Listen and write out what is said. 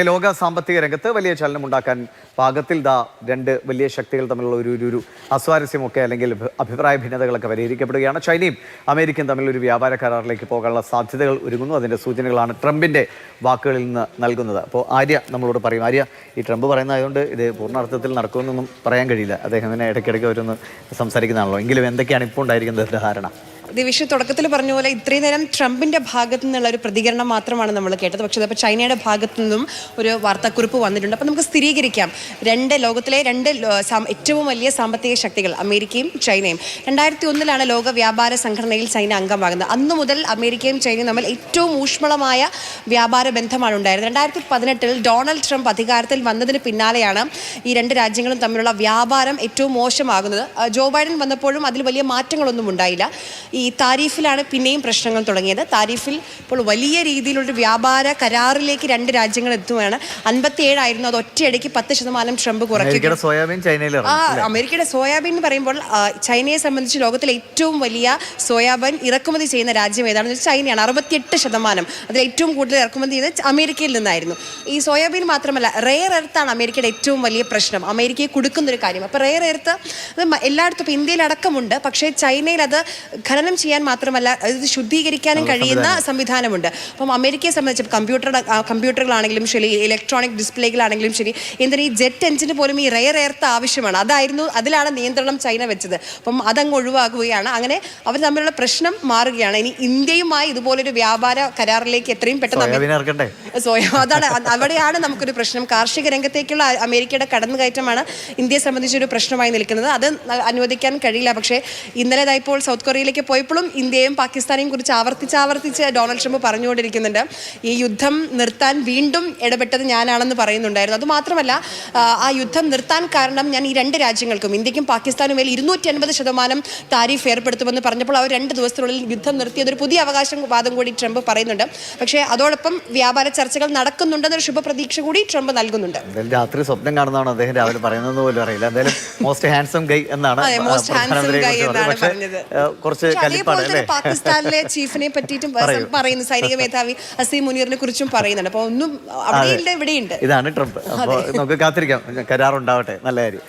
ലോക സാമ്പത്തിക രംഗത്ത് വലിയ ചലനമുണ്ടാക്കാൻ പാകത്തിൽ രണ്ട് വലിയ ശക്തികൾ തമ്മിലുള്ള ഒരു അസ്വാരസ്യമൊക്കെ അല്ലെങ്കിൽ അഭിപ്രായ ഭിന്നതകളൊക്കെ പരിഹരിക്കപ്പെടുകയാണ്. ചൈനയും അമേരിക്കയും തമ്മിൽ ഒരു വ്യാപാര കരാറിലേക്ക് പോകാനുള്ള സാധ്യതകൾ ഒരുങ്ങുന്നു. അതിൻ്റെ സൂചനകളാണ് ട്രംപിൻ്റെ വാക്കുകളിൽ നിന്ന് നൽകുന്നത്. അപ്പോൾ ആര്യ നമ്മളോട് പറയും. ആര്യ, ഈ ട്രംപ് പറയുന്നതായതുകൊണ്ട് ഇത് പൂർണ്ണാർത്ഥത്തിൽ നടക്കുമെന്നൊന്നും പറയാൻ കഴിയില്ല. അദ്ദേഹം ഇങ്ങനെ ഇടയ്ക്കിടയ്ക്ക് അവരൊന്ന് സംസാരിക്കുന്നതാണല്ലോ. എങ്കിലും എന്തൊക്കെയാണ് ഇപ്പോൾ ഉണ്ടായിരിക്കുന്നത് ധാരണ? ദിവിഷ് തുടക്കത്തിൽ പറഞ്ഞ പോലെ ഇത്രയും നേരം ട്രംപിന്റെ ഭാഗത്തു നിന്നുള്ള ഒരു പ്രതികരണം മാത്രമാണ് നമ്മൾ കേട്ടത്. പക്ഷേ അപ്പോൾ ചൈനയുടെ ഭാഗത്തു നിന്നും ഒരു വാർത്താക്കുറിപ്പ് വന്നിട്ടുണ്ട്. അപ്പോൾ നമുക്ക് സ്ഥിരീകരിക്കാം, ലോകത്തിലെ രണ്ട് ഏറ്റവും വലിയ സാമ്പത്തിക ശക്തികൾ അമേരിക്കയും ചൈനയും 2001 ലോക വ്യാപാര സംഘടനയിൽ ചൈന അംഗമാകുന്നത്. അന്നു മുതൽ അമേരിക്കയും ചൈനയും തമ്മിൽ ഏറ്റവും ഊഷ്മളമായ വ്യാപാര ബന്ധമാണ് ഉണ്ടായിരുന്നത്. 2018 ഡൊണാൾഡ് ട്രംപ് അധികാരത്തിൽ വന്നതിന് പിന്നാലെയാണ് ഈ രണ്ട് രാജ്യങ്ങളും തമ്മിലുള്ള വ്യാപാരം ഏറ്റവും മോശമാകുന്നത്. ജോ ബൈഡൻ വന്നപ്പോഴും അതിൽ വലിയ മാറ്റങ്ങളൊന്നും ഉണ്ടായില്ല. ഈ താരിഫിലാണ് പിന്നെയും പ്രശ്നങ്ങൾ തുടങ്ങിയത്. താരിഫിൽ ഇപ്പോൾ വലിയ രീതിയിലൊരു വ്യാപാര കരാറിലേക്ക് രണ്ട് രാജ്യങ്ങൾ എത്തുകയാണ്. 57 ആയിരുന്നു, അത് ഒറ്റയടിക്ക് 10% ട്രംപ് കുറയ്ക്കും. അമേരിക്കയുടെ സോയാബീൻ എന്ന് പറയുമ്പോൾ ചൈനയെ സംബന്ധിച്ച് ലോകത്തിലെ ഏറ്റവും വലിയ സോയാബീൻ ഇറക്കുമതി ചെയ്യുന്ന രാജ്യം ഏതാണെന്ന് വെച്ചാൽ ചൈനയാണ്. 68%. അതിൽ ഏറ്റവും കൂടുതൽ ഇറക്കുമതി ചെയ്യുന്നത് അമേരിക്കയിൽ നിന്നായിരുന്നു. ഈ സോയാബീൻ മാത്രമല്ല, റെയർ എർത്താണ് അമേരിക്കയുടെ ഏറ്റവും വലിയ പ്രശ്നം, അമേരിക്കയെ കൊടുക്കുന്നൊരു കാര്യം. അപ്പോൾ റെയർ എർത്ത് അത് എല്ലായിടത്തും, ഇപ്പോൾ ഇന്ത്യയിലടക്കമുണ്ട്. പക്ഷേ ചൈനയിൽ അത് ഖനനം ചെയ്യാൻ മാത്രമല്ല അത് ശുദ്ധീകരിക്കാനും കഴിയുന്ന സംവിധാനമുണ്ട്. അപ്പം അമേരിക്കയെ സംബന്ധിച്ച് കമ്പ്യൂട്ടറുകളാണെങ്കിലും ശരി, ഇലക്ട്രോണിക് ഡിസ്പ്ലേകളാണെങ്കിലും ശരി, എന്തിനാ ഈ ജെറ്റ് എഞ്ചിന് പോലും ഈ റെയർ എർത്ത് ആവശ്യമാണ്. അതിലാണ് നിയന്ത്രണം ചൈന വെച്ചത്. അപ്പം അതങ്ങ് ഒഴിവാക്കുകയാണ്. അങ്ങനെ അവർ തമ്മിലുള്ള പ്രശ്നം മാറുകയാണ്. ഇനി ഇന്ത്യയുമായി ഇതുപോലൊരു വ്യാപാര കരാറിലേക്ക് എത്രയും പെട്ടെന്ന് അതാണ് അവിടെയാണ് നമുക്കൊരു പ്രശ്നം. കാർഷിക രംഗത്തേക്കുള്ള അമേരിക്കയുടെ കടന്നുകയറ്റമാണ് ഇന്ത്യയെ സംബന്ധിച്ചൊരു പ്രശ്നമായി നിൽക്കുന്നത്. അത് അനുവദിക്കാൻ കഴിയില്ല. പക്ഷേ ഇന്നലെ ഇപ്പോൾ സൗത്ത് കൊറിയയിലേക്ക് പോയപ്പോഴും ഇന്ത്യയും പാകിസ്ഥാനെയും കുറിച്ച് ആവർത്തിച്ച് ഡൊണാൾഡ് ട്രംപ് പറഞ്ഞുകൊണ്ടിരിക്കുന്നുണ്ട്. ഈ യുദ്ധം നിർത്താൻ വീണ്ടും ഇടപെട്ടത് ഞാനാണെന്ന് പറയുന്നുണ്ടായിരുന്നു. അതുമാത്രമല്ല, ആ യുദ്ധം നിർത്താൻ കാരണം ഞാൻ ഈ രണ്ട് രാജ്യങ്ങൾക്കും, ഇന്ത്യക്കും പാകിസ്ഥാനും മേൽ 250% താരിഫ് ഏർപ്പെടുത്തുമെന്ന് പറഞ്ഞപ്പോൾ അവർ 2 ദിവസത്തിനുള്ളിൽ യുദ്ധം നിർത്തിയതൊരു പുതിയ അവകാശവാദം കൂടി ട്രംപ് പറയുന്നുണ്ട്. പക്ഷേ അതോടൊപ്പം വ്യാപാര ചർച്ചകൾ നടക്കുന്നുണ്ടെന്നൊരു ശുഭപ്രതീക്ഷ കൂടി ട്രംപ് നൽകുന്നുണ്ട്. രാത്രി സ്വപ്നം കാണുന്നതാണ് അദ്ദേഹം രാവിലെ പറയുന്നത് പോലും അറിയില്ല. എന്തായാലും മോസ്റ്റ് ഹാൻസം ഗൈ എന്നാണ് കുറച്ച് പാകിസ്ഥാനിലെ ചീഫിനെ പറ്റിയിട്ടും പറയുന്നു, സൈനിക മേധാവി അസീം മുനീറിനെ കുറിച്ചും പറയുന്നുണ്ട്. അപ്പൊ ഒന്നും അവിടെയുണ്ട്, ഇവിടെയുണ്ട്. ഇതാണ് ട്രംപ്. അപ്പോൾ നമുക്ക് കാത്തിരിക്കാം, കരാറുണ്ടാവട്ടെ. നല്ല കാര്യം.